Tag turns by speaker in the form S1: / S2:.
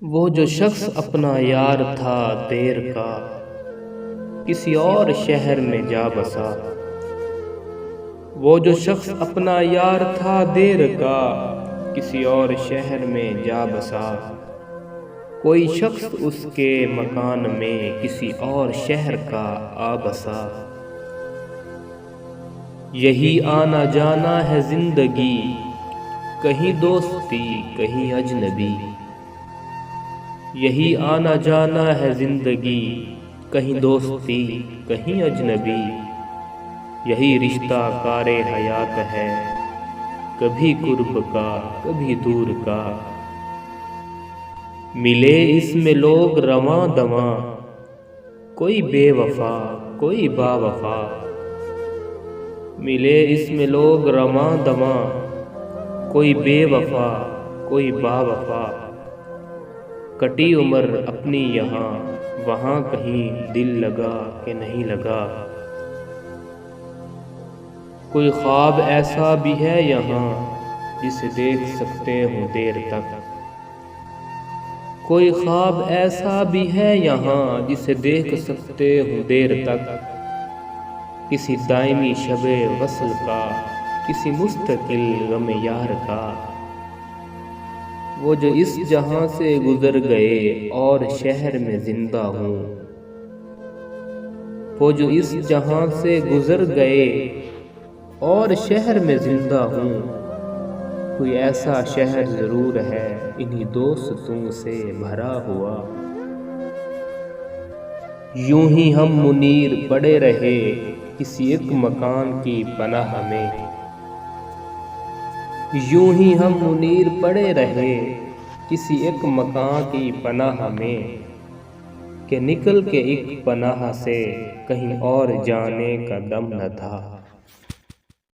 S1: وہ جو شخص اپنا یار تھا دیر کا، کسی اور شہر میں جا بسا۔ وہ جو شخص اپنا یار تھا دیر کا، کسی اور شہر میں جا بسا۔ کوئی شخص اس کے مکان میں کسی اور شہر کا آ بسا۔ یہی آنا جانا ہے زندگی، کہیں دوستی کہیں اجنبی۔ یہی آنا جانا ہے زندگی، کہیں دوستی کہیں اجنبی۔ یہی رشتہ کار حیات ہے، کبھی قرب کا کبھی دور کا۔ ملے اس میں لوگ رواں دواں، کوئی بے وفا کوئی با وفا۔ ملے اس میں لوگ رواں دواں، کوئی بے وفا کوئی با وفا۔ کٹی عمر اپنی یہاں وہاں، کہیں دل لگا کہ نہیں لگا۔ کوئی خواب ایسا بھی ہے یہاں، جسے دیکھ سکتے ہوں دیر تک۔ کوئی خواب ایسا بھی ہے یہاں، جسے دیکھ سکتے ہوں دیر تک۔ کسی دائمی شب وصل کا، کسی مستقل غم یار کا۔ وہ جو اس جہاں سے گزر گئے اور شہر میں زندہ ہوں۔ وہ جو اس جہاں سے گزر گئے اور شہر میں زندہ ہوں۔ کوئی ایسا شہر ضرور ہے انہی دوستوں سے بھرا ہوا۔ یوں ہی ہم منیر پڑے رہے کسی ایک مکان کی پناہ میں۔ یوں ہی ہم منیر پڑے رہے کسی ایک مکان کی پناہ میں، کہ نکل کے ایک پناہ سے کہیں اور جانے کا دم نہ تھا۔